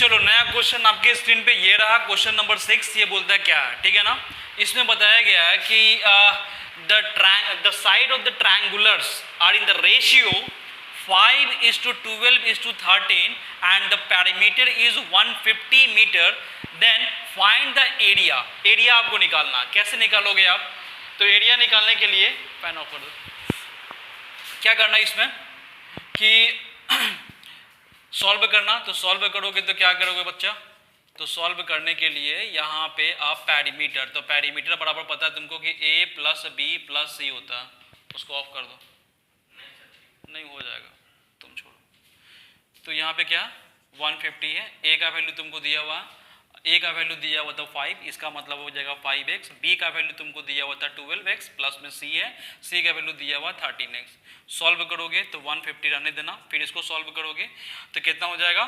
चलो नया क्वेश्चन आपके स्क्रीन पे ये रहा, क्वेश्चन नंबर 6। ये बोलता है क्या है, ठीक है ना। इसमें बताया गया है कि the side of the triangulars are in the ratio 5:12:13 and the perimeter is 150 metre, then find the area. Area आपको निकालना, कैसे निकालोगे आप? तो एरिया निकालने के लिए पेन ऑफ कर दो। क्या करना है इसमें कि सॉल्व करना, तो सॉल्व करोगे तो क्या करोगे बच्चा? तो सॉल्व करने के लिए यहाँ पे आप पेरीमीटर, तो पेरीमीटर बराबर पता है तुमको कि a प्लस बी प्लस सी होता है, उसको ऑफ कर दो। नहीं हो जाएगा, तुम छोड़ो। तो यहाँ पे क्या 150 है, a का वैल्यू तुमको दिया हुआ, a का वैल्यू दिया हुआ था 5, इसका मतलब हो जाएगा 5x। b का वैल्यू तुमको दिया हुआ था 12x, प्लस में c है, c का वैल्यू दिया हुआ 13x। सॉल्व करोगे तो 150 रहने देना, फिर इसको सॉल्व करोगे तो कितना हो जाएगा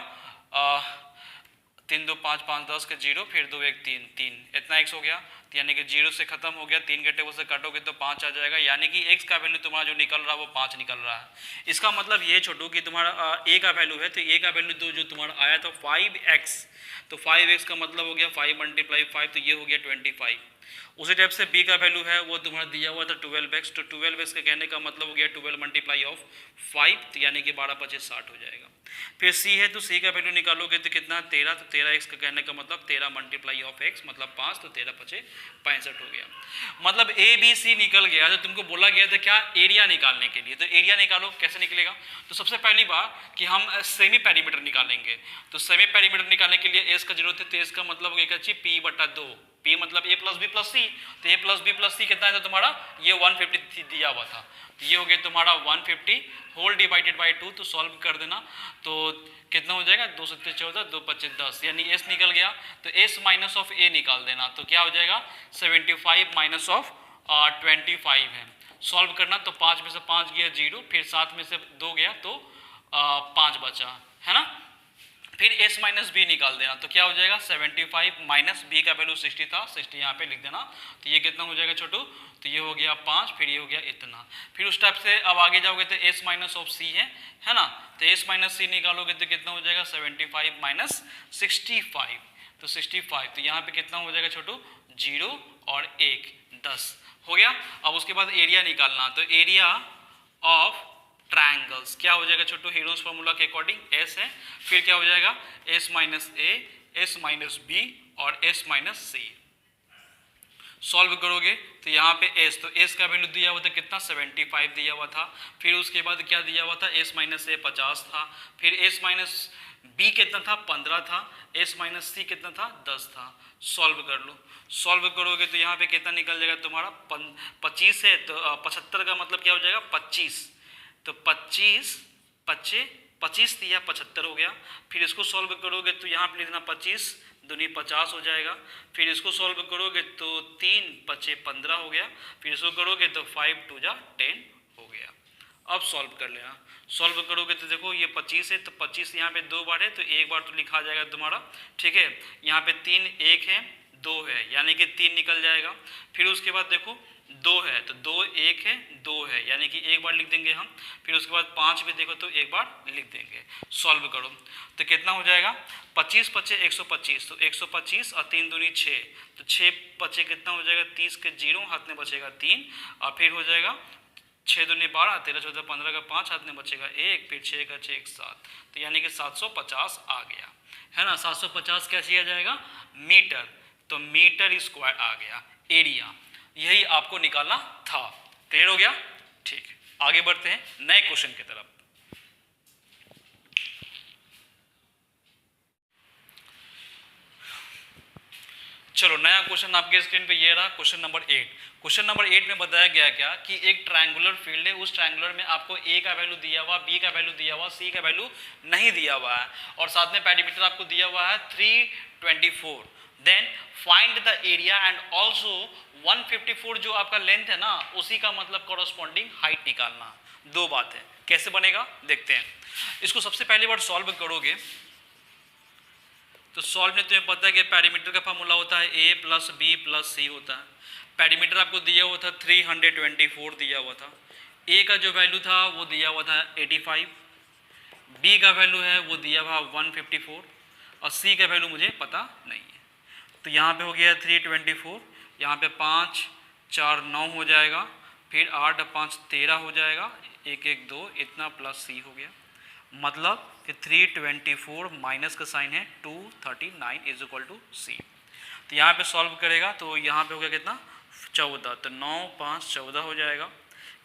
3 2 5 5 10 के 0, फिर 2 1 3 3, इतना x हो गया। यानी कि 0 से खत्म हो गया, 3 के टेबल से काटोगे तो 5 आ जाएगा, यानी कि x का वैल्यू तुम्हारा जो निकल रहा है वो 5 निकल रहा है। इसका मतलब ये छोटू कि तुम्हारा a का वैल्यू है, तो a का वैल्यू तो जो तुम्हारा आया था 5x, तो 5x का मतलब हो गया 5 × 5, तो ये हो गया 25। उसी टाइप से b का वैल्यू है वो तुम्हारा दिया हुआ था 12x, तो 12x के कहने का मतलब हो गया 12 × 5, तो यानी कि 12 × 5 60 हो जाएगा। फिर c है, तो c का वैल्यू निकालोगे तो कितना 13, तो 13x का कहने का मतलब 13 × x मतलब 5, तो 13 × 5 65 हो गया। मतलब a b c निकल गया। तो तुमको बोला गया था क्या, एरिया निकालने के लिए। तो एरिया निकालो, कैसे निकलेगा? तो सबसे पहली बात कि हम सेमी पेरीमीटर निकालेंगे। तो सेमी पेरीमीटर निकालने के लिए s का जरूरत है, तो s का मतलब हो गया p/2, p मतलब a प्लस बी प्लस सी, तो a प्लस बी प्लस सी कितना है तो तुम्हारा ये 150 दिया हुआ था, तो ये हो गया तुम्हारा 150 होल डिवाइडेड बाई 2। तो सॉल्व कर देना तो कितना हो जाएगा 2 7 14 2 25 10, यानी s निकल गया। तो s माइनस ऑफ a निकाल देना, तो क्या हो जाएगा 75 माइनस ऑफ 25 है। सॉल्व करना तो 5 में से 5 गया 0, फिर 7 में से 2 गया तो 5 बचा, है ना। फिर s माइनस बी निकाल देना, तो क्या हो जाएगा 75 माइनस b का वैल्यू 60 था, 60 यहाँ पे लिख देना, तो ये कितना हो जाएगा छोटू? तो ये हो गया 5, फिर ये हो गया इतना। फिर उस टाइप से अब आगे जाओगे तो s माइनस ऑफ c है ना, तो s माइनस c निकालोगे तो कितना हो जाएगा 75 माइनस 65, तो 65, तो यहाँ पे कितना हो जाएगा छोटू 0 और 1 10 हो गया। अब उसके बाद एरिया निकालना, तो एरिया ऑफ ट्रायंगल्स क्या हो जाएगा छोटू? हीरोज फार्मूला के अकॉर्डिंग s है, फिर क्या हो जाएगा s minus a, s minus b और s माइनस c। सॉल्व करोगे तो यहाँ पे s, तो s का वैल्यू दिया हुआ था कितना 75 दिया हुआ था, फिर उसके बाद क्या दिया हुआ था s माइनस a 50 था, फिर s माइनस b कितना था 15 था, s माइनस c कितना था 10 था। सॉल्व कर लो, सॉल्व करोगे तो यहाँ पे कितना निकल जाएगा तुम्हारा 25 है, तो 75 का मतलब क्या हो जाएगा 25, तो 25 दिया 75 हो गया। फिर इसको सॉल्व करोगे तो यहाँ पे लिखना 25 दूनी 50 हो जाएगा, फिर इसको सॉल्व करोगे तो 3 5 15 हो गया, फिर इसको करोगे तो 5 2 जा 10 हो गया। अब सॉल्व कर लेना, सॉल्व करोगे तो देखो ये 25 है, तो 25 यहाँ पे 2 बार है, तो एक बार तो लिखा जाएगा तुम्हारा, ठीक है। यहाँ पे 3 1 है 2 है, यानी कि 3 निकल जाएगा। फिर उसके बाद देखो 2 है, तो 2 1 है 2 है, यानी कि एक बार लिख देंगे हम। फिर उसके बाद 5 भी देखो तो एक बार लिख देंगे। सॉल्व करो तो कितना हो जाएगा 25 5 125, तो 125 और 3 दूनी 6, तो 6 5 कितना हो जाएगा 30 के 0 हाथ में बचेगा 3, और फिर हो जाएगा 6 दूनी 12 13 14 15 का 5 हाथ में बचेगा 1, फिर 6 का 6 7, तो यानी कि 750 आ गया, है ना। 750 कैसे आ जाएगा मीटर, तो मीटर स्क्वायर आ गया एरिया, यही आपको निकालना था। क्लियर हो गया? ठीक, आगे बढ़ते हैं नए क्वेश्चन की तरफ। चलो नया क्वेश्चन आपके स्क्रीन पे ये रहा, क्वेश्चन नंबर 8। क्वेश्चन नंबर 8 में बताया गया क्या कि एक ट्रायंगुलर फील्ड है, उस ट्रायंगुलर में आपको a का वैल्यू दिया हुआ, b का वैल्यू दिया हुआ, c का वैल्यू नहीं दिया हुआ है, और साथ में पेरीमीटर आपको दिया हुआ है 324। Then find the area and also 154 जो आपका लेंथ है ना, उसी का मतलब कॉरस्पॉन्डिंग हाइट निकालना। दो बात है, कैसे बनेगा देखते हैं। इसको सबसे पहली बार सॉल्व करोगे तो सॉल्व में तुम्हें पता है कि पेरीमीटर का फार्मूला होता है a प्लस बी प्लस सी होता है। पेरीमीटर आपको दिया हुआ था 324 दिया हुआ था, a का जो वैल्यू था वो दिया हुआ था 85, b का वैल्यू है वो दिया हुआ 154, और सी का वैल्यू मुझे पता नहीं है। तो यहाँ पे हो गया 324, यहाँ पे 5 4 9 हो जाएगा, फिर 8 5 13 हो जाएगा, 1 1 2 इतना प्लस सी हो गया। मतलब कि 324 माइनस का साइन है 239 इज इक्वल टू सी। तो यहाँ पे सॉल्व करेगा तो यहाँ पे हो गया कितना 14, तो 9 5 14 हो जाएगा।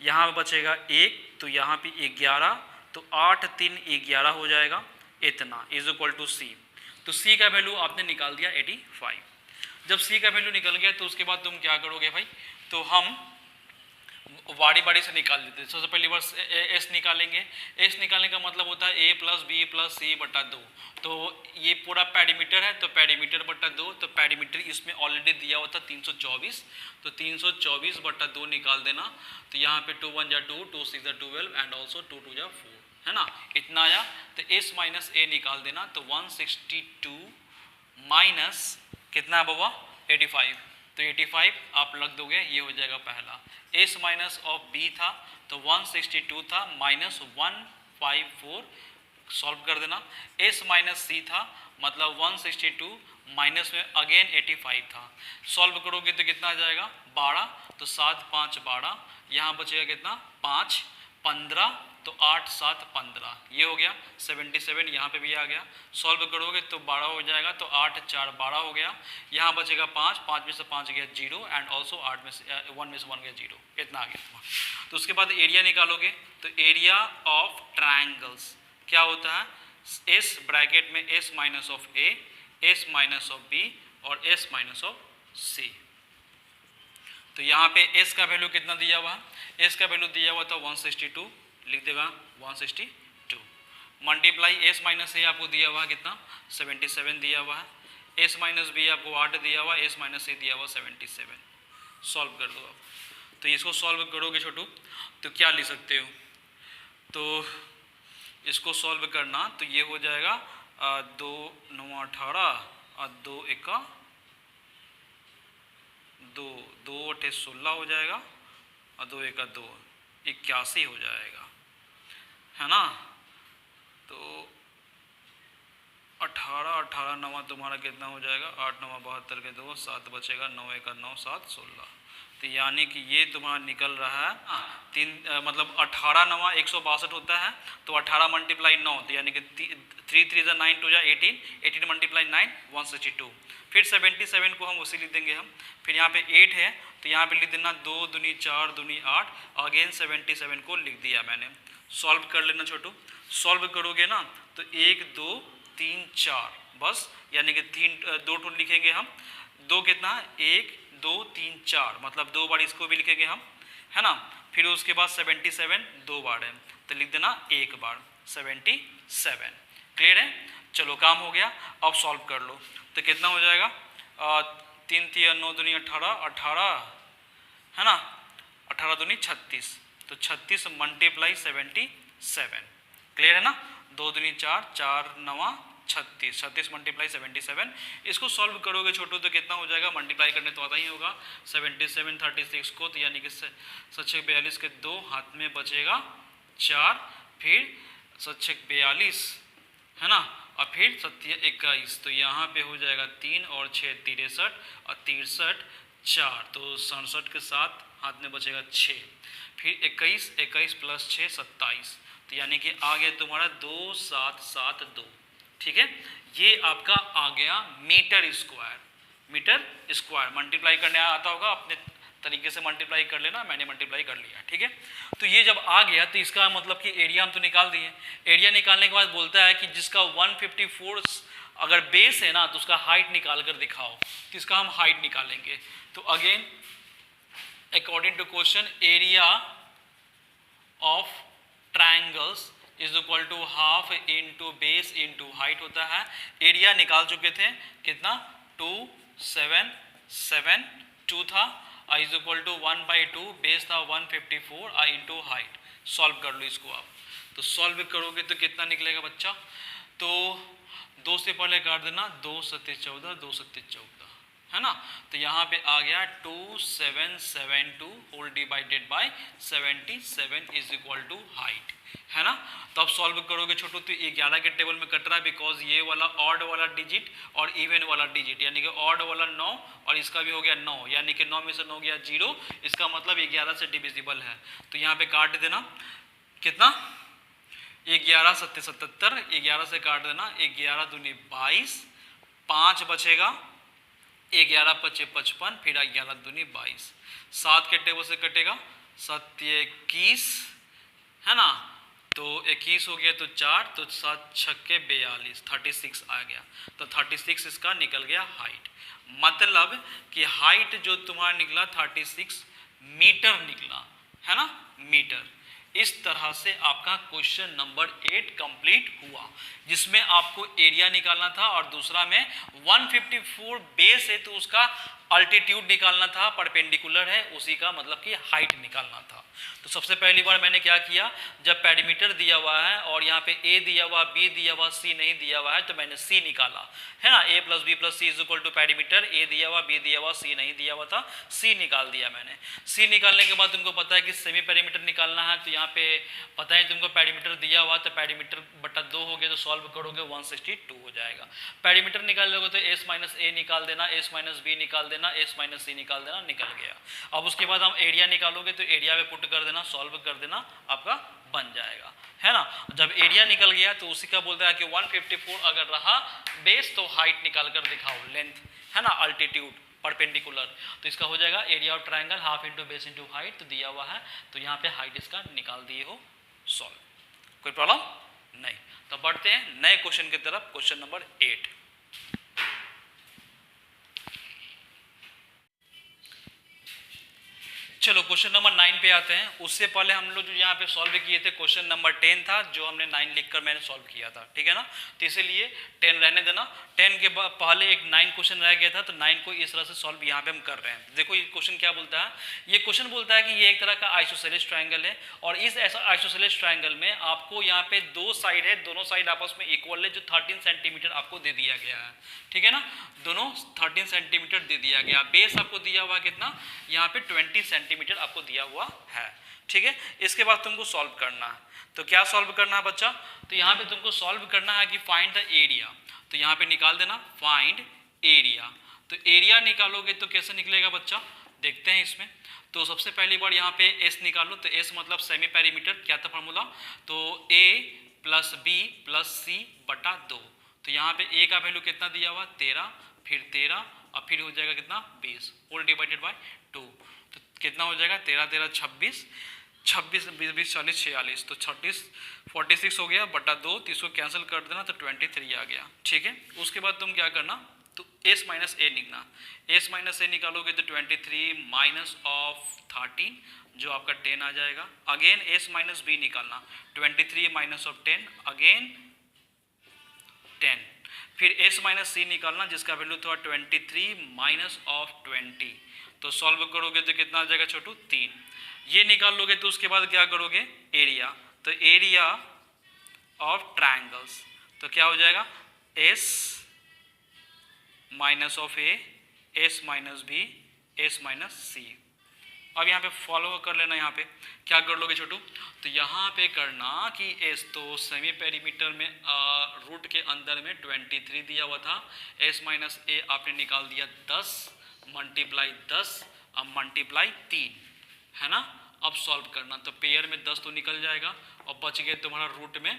यहाँ पे बचेगा 1, तो यहाँ पे 11, तो 8 3 11 हो जाएगा, इतना इज इक्वल टू सी। तो सी का वैल्यू आपने निकाल दिया 85। जब सी का वैल्यू निकल गया तो उसके बाद तुम क्या करोगे भाई, तो हम बारी बारी से निकाल देते हैं। सबसे पहली बार एस निकालेंगे। एस निकालने का मतलब होता है ए प्लस बी प्लस सी बटा 2। तो ये पूरा पेरीमीटर है, तो पेरीमीटर बटा 2, तो पेरीमीटर इसमें ऑलरेडी दिया हुआ था 324, तो 324 बटा 2 निकाल देना। तो यहाँ पे 2 1 जा 2, 2 6 जा 12 एंड ऑल्सो 2 2 जा 4, है ना, इतना आया। तो एस माइनस ए निकाल देना, तो 162 माइनस कितना बाबा 85, तो 85 आप लग दोगे, ये हो जाएगा पहला। एस माइनस ऑफ बी था तो 162 था माइनस 154, सॉल्व कर देना। एस माइनस सी था मतलब 162 माइनस में अगेन 85 था, सॉल्व करोगे तो कितना आ जाएगा 12, तो 7 5 12, यहाँ बचेगा कितना 5 15, तो 8 7 15, ये हो गया 77, यहाँ पे भी आ गया। सॉल्व करोगे तो 12 हो जाएगा, तो 8 4 12 हो गया, यहाँ बचेगा 5, 5 में से 5 गया 0 एंड ऑल्सो 8 में से 1 में से 1 गया 0, इतना आ गया। तो उसके बाद एरिया निकालोगे, तो एरिया ऑफ ट्राइंगल्स क्या होता है, एस ब्रैकेट में S minus of A, S minus of B और एस माइनस ऑफ सी। तो यहाँ पे एस का वैल्यू कितना दिया हुआ है, एस का वैल्यू दिया हुआ था 162, लिख देगा 162, मल्टीप्लाई एस माइनस ए आपको दिया हुआ है कितना 77 दिया हुआ है, एस माइनस बी आपको 8 दिया हुआ है, एस माइनस ए दिया हुआ 77, सॉल्व कर दो आप। तो इसको सॉल्व करोगे छोटू तो क्या लिख सकते हो, तो इसको सॉल्व करना तो ये हो जाएगा 2 9 18 और 2 1 2 2 8 16 हो जाएगा और 2 1 2 81 हो जाएगा, है ना। तो 18 18 9 तुम्हारा कितना हो जाएगा 8 9 72 के 2 7 बचेगा 9 1 9 7 16, तो यानी कि ये तुम्हारा निकल रहा है मतलब 18 9 162 होता है, तो 18 मल्टीप्लाई 9 तो यानी कि 3 3 9 2 18, 18 मल्टीप्लाई 9 162, फिर 77 को हम उसी लिख देंगे हम, फिर यहाँ पे 8 है तो यहाँ पे लिख देना 2 दूनी 4 दूनी 8, अगेन 77 को लिख दिया मैंने। सॉल्व कर लेना छोटू, सॉल्व करोगे ना तो 1 2 3 4 बस, यानी कि 2 टू लिखेंगे हम, 2 कितना 1 2 3 4 मतलब 2 बार इसको भी लिखेंगे हम, है ना। फिर उसके बाद 77 2 बार है तो लिख देना 1 बार 77, क्लियर है। चलो काम हो गया, अब सॉल्व कर लो तो कितना हो जाएगा 3 3 9 दूनी 18 18, है ना, 18 दूनी 36, तो 36 मल्टीप्लाई 77, क्लियर है ना, 2 दूनी 4 4 9 36, 36 मल्टीप्लाई 77, इसको सॉल्व करोगे छोटू तो कितना हो जाएगा, मल्टीप्लाई करने तो आता ही होगा 77 36 को, तो यानी कि 7 के 2 हाथ में बचेगा 4, फिर 7 42, है ना, और फिर 7 21, तो यहाँ पे हो जाएगा 3 और 6 63 और 63 4, तो 67 के साथ हाथ में बचेगा 6, फिर 21 21 प्लस 6 27, तो यानी कि आ गया तुम्हारा 2772, ठीक है। ये आपका आ गया metre square, metre square multiply करने आता होगा अपने तरीके से मल्टीप्लाई कर लेना, मैंने मल्टीप्लाई कर लिया, ठीक है। तो ये जब आ गया तो इसका मतलब कि एरिया हम तो निकाल दिए। एरिया निकालने के बाद बोलता है कि जिसका 154 अगर बेस है ना तो उसका हाइट निकाल कर दिखाओ, तो इसका हम हाइट निकालेंगे। तो again according to question area of triangles is equal to half into base into height होता है। एरिया निकाल चुके थे कितना 2772 था, इज इक्वल टू 1/2, बेस था 154 इंटू हाइट। सॉल्व कर लो इसको आप, तो सॉल्व करोगे तो कितना निकलेगा बच्चा, तो 2 से पहले काट देना 2 7 14 2 7 14, है ना। तो यहाँ पे आ गया 2772 whole divided by 77 is equal to height, है ना। तो अब सॉल्व करोगे छोटू तो 11 के टेबल में कट रहा है, बिकॉज ये वाला ऑड वाला डिजिट और इवन वाला डिजिट, यानी कि ऑड वाला 9 और इसका भी हो गया 9, यानी कि 9 में से 9 गया 0, इसका मतलब 11 से डिविजिबल है। तो यहाँ पे काट देना, कितना 11 7 77, 11 से काट देना, 11 दूनी 22, 5 बचेगा, 11 5 55, फिर 11 दूनी 22, 7 के टेबल से कटेगा 7 21, है ना। तो 21 हो गया तो 4, तो 7 छक्के 42, 36 आ गया। तो 36 इसका निकल गया हाइट, मतलब कि हाइट जो तुम्हारा निकला 36 मीटर निकला, है ना, मीटर। इस तरह से आपका क्वेश्चन नंबर 8 कंप्लीट हुआ, जिसमें आपको एरिया निकालना था और दूसरा में 154 बेस है तो उसका अल्टीट्यूड निकालना था, परपेंडिकुलर है उसी का मतलब कि हाइट निकालना था। तो सबसे पहली बार मैंने क्या किया, जब पेरीमीटर दिया हुआ है और यहाँ पे ए दिया हुआ, बी दिया हुआ, सी नहीं दिया हुआ है, तो मैंने सी निकाला, है ना। A plus B plus C is equal to perimeter, A दिया हुआ, बी दिया हुआ, सी नहीं दिया हुआ था, सी निकाल दिया मैंने। सी निकालने के बाद तुमको पता है कि सेमी पेरीमीटर निकालना है, तो यहाँ पे पता है तुमको पेरीमीटर दिया हुआ, तो पेरीमीटर बटा 2 हो गया, तो सॉल्व करोगे 162 हो जाएगा। पेरीमीटर निकाल लोगे तो एस माइनस ए निकाल देना, एस माइनस बी निकाल देना, एस माइनस सी निकाल देना, निकल गया। अब उसके बाद हम एरिया निकालोगे तो एरिया में पुट कर देना, सॉल्व कर देना, आपका बन जाएगा, है ना। जब एरिया निकल गया तो उसी का बोलता है कि 154 अगर रहा बेस तो हाइट निकाल कर दिखाओ, लेंथ, है ना, अल्टीट्यूड, परपेंडिकुलर। तो इसका हो जाएगा area of triangle half into base into height, तो दिया हुआ है, तो यहाँ पे हाइट इसका निकाल दिए हो, सॉल्व। कोई प्रॉब्लम नहीं। तो बढ़ते हैं नए क्वेश्चन की तरफ, क्वेश्चन नंबर 8। चलो क्वेश्चन नंबर 9 पे आते हैं। उससे पहले हम लोग जो यहाँ पे सॉल्व किए थे क्वेश्चन नंबर 10 था, जो हमने 9 लिखकर मैंने सॉल्व किया था, ठीक है ना। तो इसीलिए 10 रहने देना, 10 के बाद पहले एक 9 क्वेश्चन रह गया था, तो 9 को इस तरह से सॉल्व यहाँ पे हम कर रहे हैं। देखो ये क्वेश्चन क्या बोलता है, ये क्वेश्चन बोलता है कि ये एक तरह का आइसोसेलेस ट्रायंगल है, और इस ऐसा आइसोसेलेस ट्रायंगल में आपको यहाँ पे 2 साइड है, दोनों साइड आपस में इक्वल है, जो 13 सेंटीमीटर आपको दे दिया गया है, ठीक है ना। दोनों 13 सेंटीमीटर दे दिया गया, बेस आपको दिया हुआ कितना, यहाँ पे 20 सेंटीमीटर आपको दिया हुआ है, ठीक है। इसके बाद तुमको सॉल्व करना है, तो क्या सॉल्व करना है बच्चा, तो यहाँ पे तुमको सॉल्व करना है कि फाइंड द एरिया, तो यहाँ पे निकाल देना फाइंड एरिया। तो एरिया निकालोगे तो कैसे निकलेगा बच्चा, देखते हैं इसमें। तो सबसे पहली बार यहाँ पे एस निकालो, तो एस मतलब सेमी पेरीमीटर, क्या था फॉर्मूला, तो ए प्लस बी प्लस सी बटा 2। तो यहाँ पे ए का वैल्यू कितना दिया हुआ 13, फिर 13 और फिर हो जाएगा कितना 20 होल डिवाइडेड बाय 2, तो कितना हो जाएगा 13 13 26, 26 20 20 40 46, तो 36 46 हो गया बटा 2, तो इसको कैंसिल कर देना तो 23 आ गया, ठीक है। उसके बाद तुम क्या करना, तो एस माइनस ए निकलना, एस माइनस ए निकालोगे तो 23 माइनस ऑफ 13 जो आपका 10 आ जाएगा। अगेन एस माइनस बी निकालना, 23 माइनस ऑफ 10 अगेन 10, फिर एस माइनस सी निकालना जिसका वैल्यू था 23 माइनस ऑफ 20, तो सॉल्व करोगे तो कितना आ जाएगा छोटू 3। ये निकाल लोगे तो उसके बाद क्या करोगे एरिया, तो एरिया ऑफ ट्रायंगल्स, तो क्या हो जाएगा S minus of A, S minus B, S minus C. अब यहाँ पे फॉलो कर लेना, यहाँ पे क्या कर लोगे छोटू, तो यहाँ पे करना कि एस, तो सेमी पेरीमीटर में रूट के अंदर में 23 दिया हुआ था, एस माइनस ए आपने निकाल दिया 10 मल्टीप्लाई 10 अब मल्टीप्लाई 3, है ना। अब सॉल्व करना, तो पेयर में 10 तो निकल जाएगा और बच गए तुम्हारा रूट में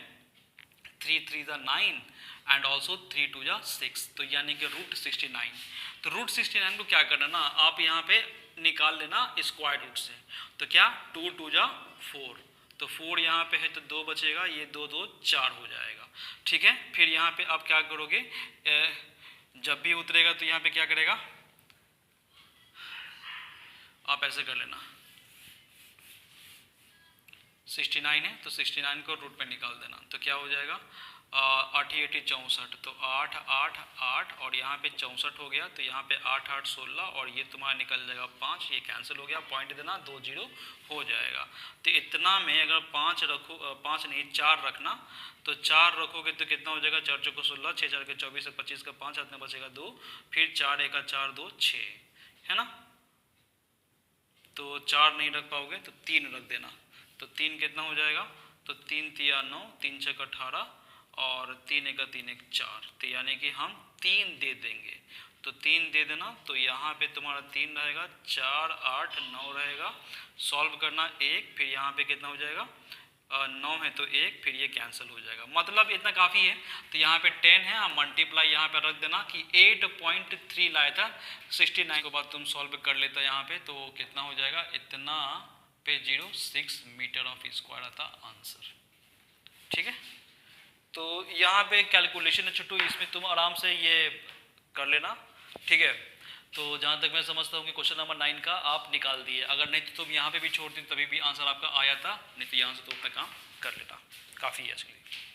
3 3 = 9 एंड ऑल्सो 3 2 = 6, तो यानी कि रूट 69। तो रूट 69 को क्या करना ना, आप यहाँ पे निकाल लेना स्क्वायर रूट से, तो क्या 2 2 = 4, तो 4 यहाँ पे है तो 2 बचेगा, ये 2 2 4 हो जाएगा, ठीक है। फिर यहाँ पे आप क्या करोगे, जब भी उतरेगा तो यहाँ पे क्या करेगा, आप ऐसे कर लेना, 69 है तो 69 को रूट पे निकाल देना, तो क्या हो जाएगा 8 8 64, तो 8 8 8 और यहाँ पे 64 हो गया, तो यहाँ पे 8 8 16 और ये तुम्हारा निकल जाएगा 5, ये कैंसिल हो गया, पॉइंट देना 2 0 हो जाएगा। तो इतना में अगर 5 रखो, 5 नहीं 4 रखना, तो 4 रखोगे तो कितना हो जाएगा, 4 चौको 16, 6 4 के 24, 25 का 5, हाथ में बचेगा 2, फिर 4 1 4 2 6, है ना। तो 4 नहीं रख पाओगे तो 3 रख देना, तो 3 कितना हो जाएगा, तो 3 3 9, 3 6 18 और 3 1 3 1 4, तो यानी कि हम 3 दे देंगे, तो 3 दे देना, तो यहाँ पे तुम्हारा 3 रहेगा, 4 8 9 रहेगा, सॉल्व करना 1, फिर यहाँ पे कितना हो जाएगा, 9 है तो 1, फिर ये कैंसिल हो जाएगा, मतलब इतना काफ़ी है। तो यहाँ पे 10 है, हम मल्टीप्लाई यहाँ पे रख देना कि 8.3 लाया था, 69 के बाद तुम सॉल्व कर लेता यहाँ पे, तो कितना हो जाएगा, इतना पे 06 मीटर ऑफ स्क्वायर आता आंसर। ठीक है, तो यहाँ पे कैलकुलेशन है छोटू, इसमें तुम आराम से ये कर लेना। ठीक है, तो जहाँ तक मैं समझता हूँ कि क्वेश्चन नंबर 9 का आप निकाल दिए, अगर नहीं तो तुम यहाँ पे भी छोड़ दी तभी भी आंसर आपका आया था, नहीं तो यहाँ से तुम अपना काम कर लेता, काफ़ी है इसके लिए।